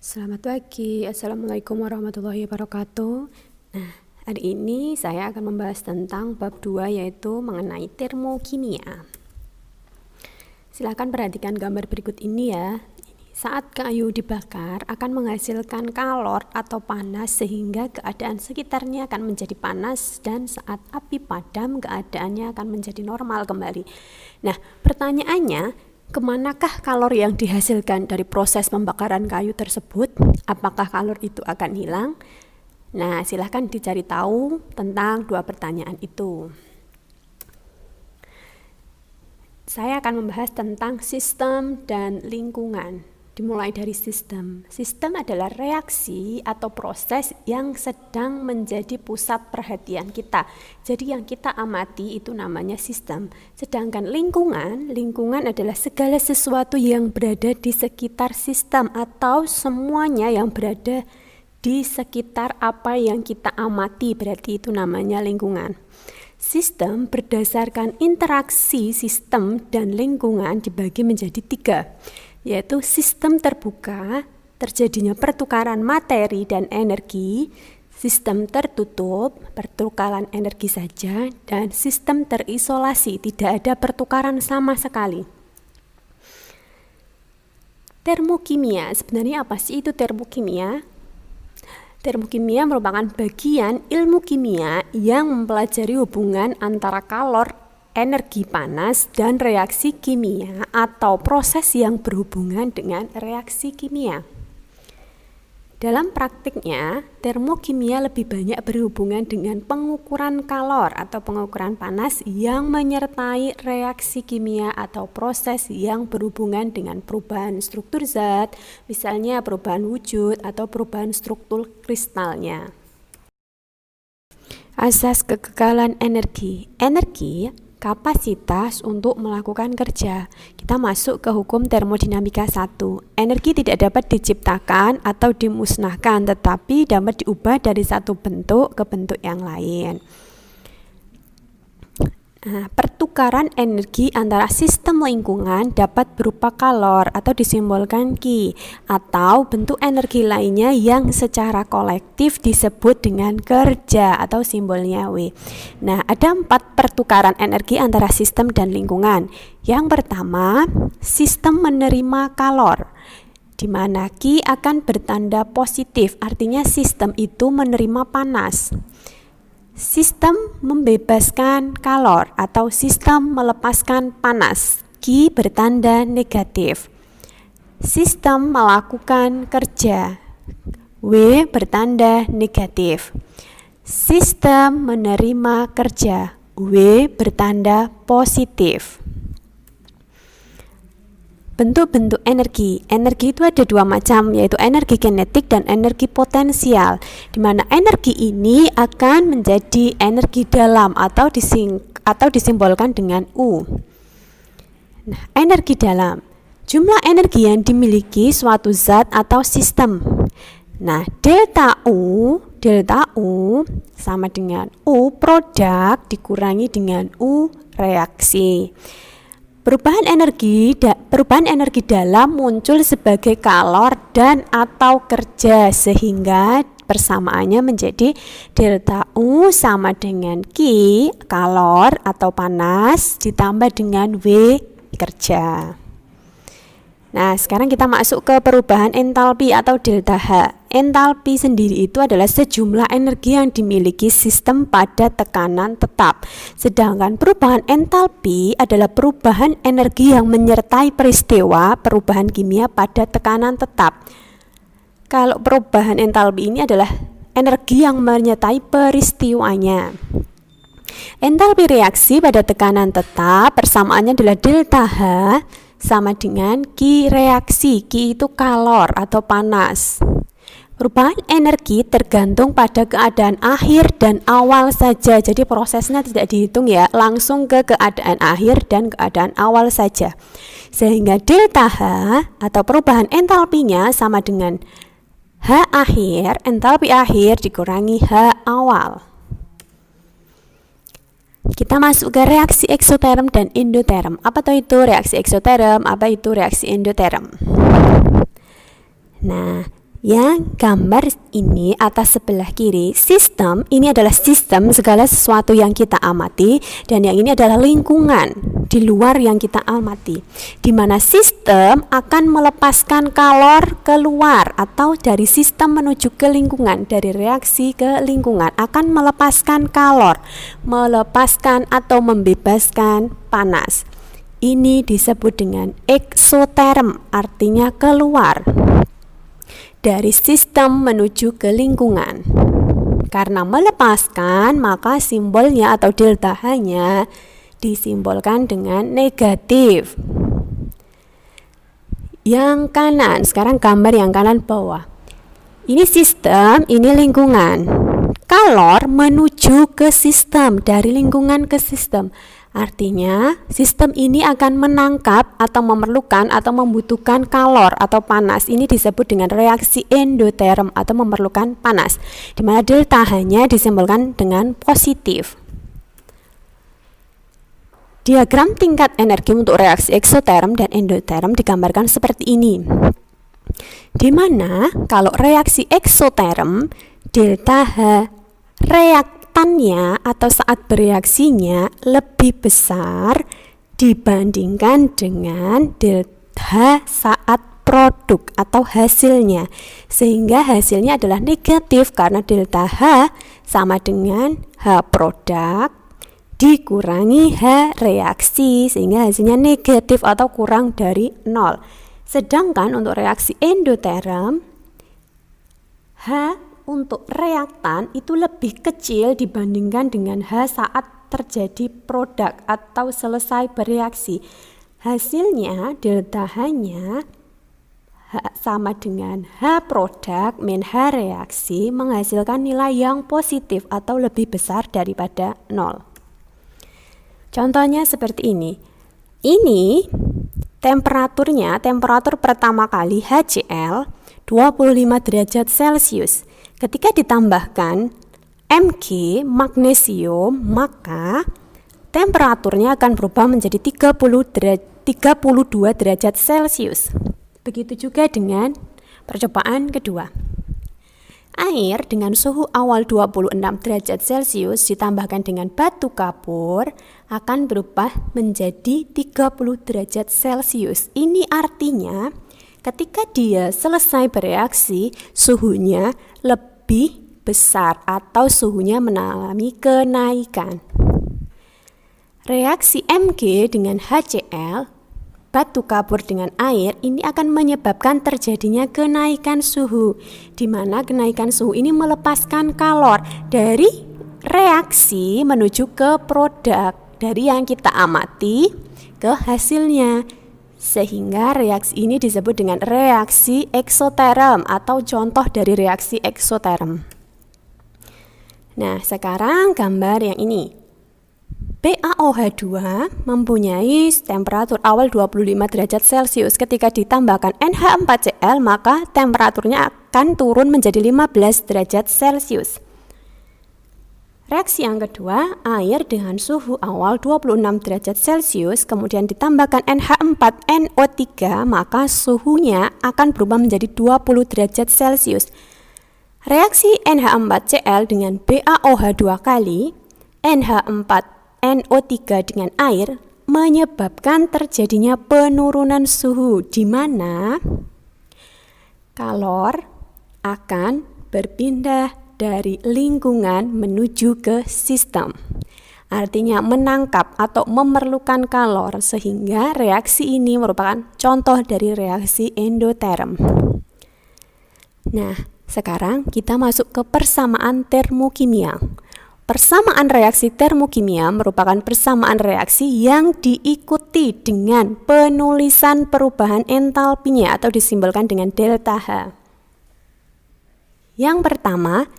Selamat pagi, Assalamualaikum warahmatullahi wabarakatuh. Nah, hari ini saya akan membahas tentang bab 2 yaitu mengenai termokimia. Silakan perhatikan gambar berikut ini ya. Saat kayu dibakar akan menghasilkan kalor atau panas sehingga keadaan sekitarnya akan menjadi panas, dan saat api padam keadaannya akan menjadi normal kembali. Nah, pertanyaannya, kemanakah kalor yang dihasilkan dari proses pembakaran kayu tersebut? Apakah kalor itu akan hilang? Nah, silahkan dicari tahu tentang dua pertanyaan itu. Saya akan membahas tentang sistem dan lingkungan. Dimulai dari sistem. Sistem adalah reaksi atau proses yang sedang menjadi pusat perhatian kita. Jadi yang kita amati itu namanya sistem. Sedangkan lingkungan adalah segala sesuatu yang berada di sekitar sistem atau semuanya yang berada di sekitar apa yang kita amati, berarti itu namanya lingkungan. Sistem berdasarkan interaksi sistem dan lingkungan dibagi menjadi 3, yaitu sistem terbuka, terjadinya pertukaran materi dan energi, sistem tertutup, pertukaran energi saja, dan sistem terisolasi, tidak ada pertukaran sama sekali. Termokimia, sebenarnya apa sih itu termokimia? Termokimia merupakan bagian ilmu kimia yang mempelajari hubungan antara kalor, energi panas, dan reaksi kimia atau proses yang berhubungan dengan reaksi kimia. Dalam praktiknya, termokimia lebih banyak berhubungan dengan pengukuran kalor atau pengukuran panas yang menyertai reaksi kimia atau proses yang berhubungan dengan perubahan struktur zat, misalnya perubahan wujud atau perubahan struktur kristalnya. Asas kekekalan energi. Energi kapasitas untuk melakukan kerja. Kita masuk ke hukum termodinamika 1. Energi tidak dapat diciptakan atau dimusnahkan, tetapi dapat diubah dari satu bentuk ke bentuk yang lain. Nah, pertukaran energi antara sistem lingkungan dapat berupa kalor atau disimbolkan Ki, atau bentuk energi lainnya yang secara kolektif disebut dengan kerja atau simbolnya W. Nah, ada 4 pertukaran energi antara sistem dan lingkungan. Yang pertama, sistem menerima kalor, di mana Ki akan bertanda positif, artinya sistem itu menerima panas. Sistem membebaskan kalor atau sistem melepaskan panas, Ki bertanda negatif. Sistem melakukan kerja, W bertanda negatif. Sistem menerima kerja, W bertanda positif. Bentuk-bentuk energi. Energi itu ada 2 macam, yaitu energi kinetik dan energi potensial, di mana energi ini akan menjadi energi dalam atau disimbolkan dengan U. Nah, energi dalam, jumlah energi yang dimiliki suatu zat atau sistem. Nah, delta U sama dengan U produk dikurangi dengan U reaksi. Perubahan energi dalam muncul sebagai kalor dan atau kerja, sehingga persamaannya menjadi delta U sama dengan Ki kalor atau panas ditambah dengan W kerja. Nah, sekarang kita masuk ke perubahan entalpi atau delta H. Entalpi sendiri itu adalah sejumlah energi yang dimiliki sistem pada tekanan tetap. Sedangkan perubahan entalpi adalah perubahan energi yang menyertai peristiwa perubahan kimia pada tekanan tetap. Kalau perubahan entalpi ini adalah energi yang menyertai peristiwanya. Entalpi reaksi pada tekanan tetap persamaannya adalah delta H sama dengan Ki reaksi. Ki itu kalor atau panas. Perubahan energi tergantung pada keadaan akhir dan awal saja. Jadi prosesnya tidak dihitung ya, langsung ke keadaan akhir dan keadaan awal saja. Sehingga delta H atau perubahan entalpinya sama dengan H akhir, entalpi akhir dikurangi H awal. Kita masuk ke reaksi eksoterm dan endoterm. Apa itu reaksi eksoterm? Apa itu reaksi endoterm? Nah, Yang gambar ini atas sebelah kiri, sistem ini adalah sistem segala sesuatu yang kita amati, dan yang ini adalah lingkungan di luar yang kita amati, di mana sistem akan melepaskan kalor keluar atau dari sistem menuju ke lingkungan, dari reaksi ke lingkungan akan melepaskan kalor, melepaskan atau membebaskan panas. Ini disebut dengan eksoterm, artinya keluar dari sistem menuju ke lingkungan. Karena melepaskan, maka simbolnya atau delta H-nya disimbolkan dengan negatif. Yang kanan, sekarang gambar yang kanan bawah. Ini sistem, ini lingkungan. Kalor menuju ke sistem, dari lingkungan ke sistem. Artinya, sistem ini akan menangkap atau memerlukan atau membutuhkan kalor atau panas. Ini disebut dengan reaksi endoterm atau memerlukan panas, di mana delta H-nya disimbolkan dengan positif. Diagram tingkat energi untuk reaksi eksoterm dan endoterm digambarkan seperti ini. Di mana kalau reaksi eksoterm, delta H reaktannya atau saat bereaksinya lebih besar dibandingkan dengan delta H saat produk atau hasilnya, sehingga hasilnya adalah negatif karena delta H sama dengan H produk dikurangi H reaksi, sehingga hasilnya negatif atau kurang dari 0. Sedangkan untuk reaksi endoterm, H untuk reaktan itu lebih kecil dibandingkan dengan H saat terjadi produk atau selesai bereaksi. Hasilnya delta H-nya sama dengan H produk min H reaksi, menghasilkan nilai yang positif atau lebih besar daripada 0. Contohnya seperti ini. Ini temperaturnya, temperatur pertama kali HCl 25 derajat Celcius. Ketika ditambahkan Mg magnesium, maka temperaturnya akan berubah menjadi 32 derajat Celcius. Begitu juga dengan percobaan kedua. Air dengan suhu awal 26 derajat Celcius ditambahkan dengan batu kapur akan berubah menjadi 30 derajat Celcius. Ini artinya ketika dia selesai bereaksi, suhunya lebih besar atau suhunya mengalami kenaikan. Reaksi Mg dengan HCl, batu kapur dengan air, ini akan menyebabkan terjadinya kenaikan suhu, di mana kenaikan suhu ini melepaskan kalor dari reaksi menuju ke produk, dari yang kita amati ke hasilnya. Sehingga reaksi ini disebut dengan reaksi eksoterm atau contoh dari reaksi eksoterm. Nah, sekarang gambar yang ini. BaOH2 mempunyai temperatur awal 25 derajat Celcius. Ketika ditambahkan NH4Cl, maka temperaturnya akan turun menjadi 15 derajat Celcius. Reaksi yang kedua, air dengan suhu awal 26 derajat Celcius kemudian ditambahkan NH4NO3, maka suhunya akan berubah menjadi 20 derajat Celcius. Reaksi NH4Cl dengan BaOH2 kali NH4NO3 dengan air menyebabkan terjadinya penurunan suhu, di mana kalor akan berpindah dari lingkungan menuju ke sistem. Artinya menangkap atau memerlukan kalor, sehingga reaksi ini merupakan contoh dari reaksi endoterm. Nah, sekarang kita masuk ke persamaan termokimia. Persamaan reaksi termokimia merupakan persamaan reaksi yang diikuti dengan penulisan perubahan entalpinya atau disimbolkan dengan delta H. Yang pertama,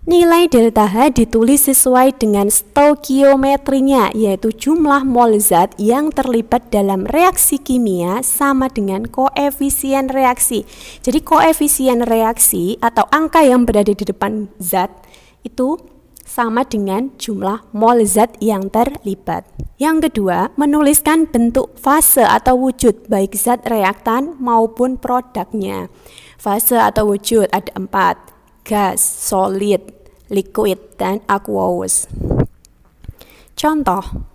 nilai delta H ditulis sesuai dengan stoikiometrinya, yaitu jumlah mol zat yang terlibat dalam reaksi kimia sama dengan koefisien reaksi. Jadi koefisien reaksi atau angka yang berada di depan zat itu sama dengan jumlah mol zat yang terlibat. Yang kedua, menuliskan bentuk fase atau wujud baik zat reaktan maupun produknya. Fase atau wujud ada 4, gas, solid, liquid, dan aqueous. Contoh,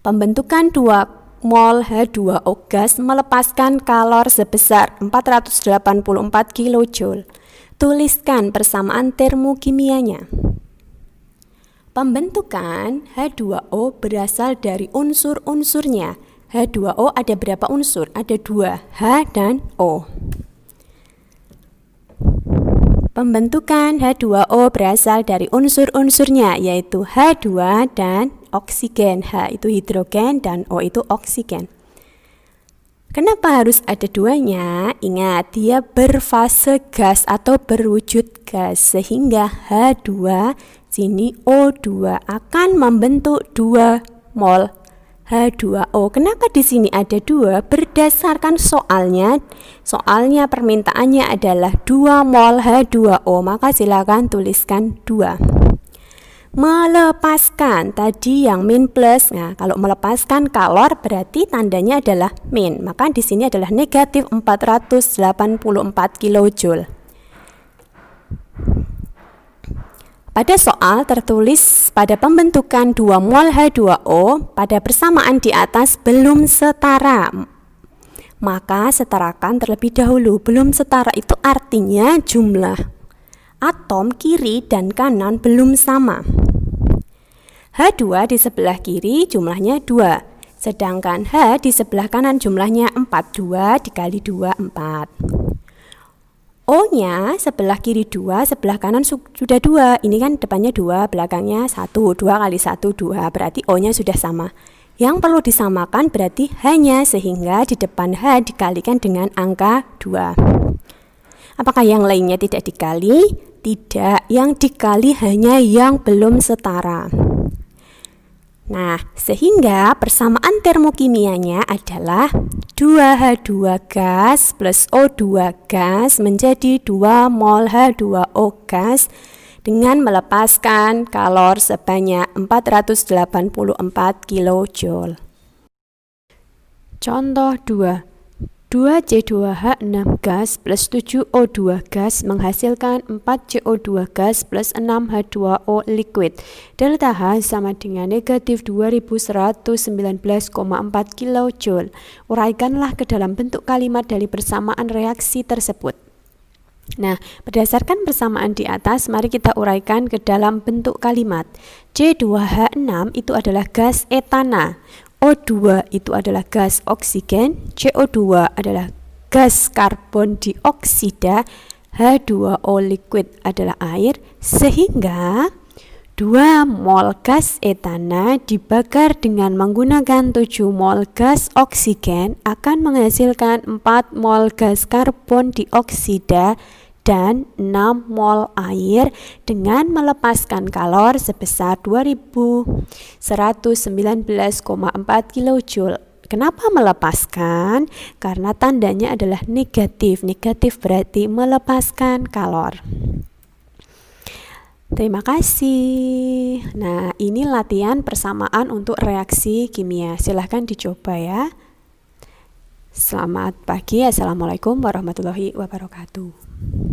pembentukan 2 mol H2O gas melepaskan kalor sebesar 484 kJ. Tuliskan persamaan termokimianya. Pembentukan H2O berasal dari unsur-unsurnya. H2O ada berapa unsur? Ada 2, H dan O. Pembentukan H2O berasal dari unsur-unsurnya, yaitu H2 dan oksigen. H itu hidrogen dan O itu oksigen. Kenapa harus ada duanya? Ingat, dia berfase gas atau berwujud gas, sehingga H2 sini O2 akan membentuk 2 mol H2O. Kenapa di sini ada 2? Berdasarkan soalnya permintaannya adalah 2 mol H2O, maka silakan tuliskan 2. Melepaskan, tadi yang min plus. Nah, kalau melepaskan kalor berarti tandanya adalah min, maka di sini adalah negatif 484 kJ. Pada soal tertulis pada pembentukan 2 mol H2O pada persamaan di atas belum setara. Maka setarakan terlebih dahulu. Belum setara itu artinya jumlah atom kiri dan kanan belum sama. H2 di sebelah kiri jumlahnya 2, sedangkan H di sebelah kanan jumlahnya 4. 2 dikali 2, 4. O-nya sebelah kiri 2, sebelah kanan sudah 2. Ini kan depannya 2, belakangnya 1. 2 kali 1, 2. Berarti O-nya sudah sama. Yang perlu disamakan berarti H-nya, sehingga di depan H dikalikan dengan angka 2. Apakah yang lainnya tidak dikali? Tidak, yang dikali hanya yang belum setara. Nah, sehingga persamaan termokimianya adalah 2H2 gas plus O2 gas menjadi 2 mol H2O gas dengan melepaskan kalor sebanyak 484 kJ. Contoh 2. 2C2H6 gas plus 7O2 gas menghasilkan 4CO2 gas plus 6H2O liquid. Delta H sama dengan negatif 2119,4 kJ. Uraikanlah ke dalam bentuk kalimat dari persamaan reaksi tersebut. Nah, berdasarkan persamaan di atas, mari kita uraikan ke dalam bentuk kalimat. C2H6 itu adalah gas etana. O2 itu adalah gas oksigen, CO2 adalah gas karbon dioksida, H2O liquid adalah air, sehingga 2 mol gas etana dibakar dengan menggunakan 7 mol gas oksigen akan menghasilkan 4 mol gas karbon dioksida dan 6 mol air dengan melepaskan kalor sebesar 2119,4 kJ. Kenapa melepaskan? Karena tandanya adalah negatif. Negatif berarti melepaskan kalor. Terima kasih. Nah, ini latihan persamaan untuk reaksi kimia. Silahkan dicoba ya. Selamat pagi. Assalamualaikum warahmatullahi wabarakatuh.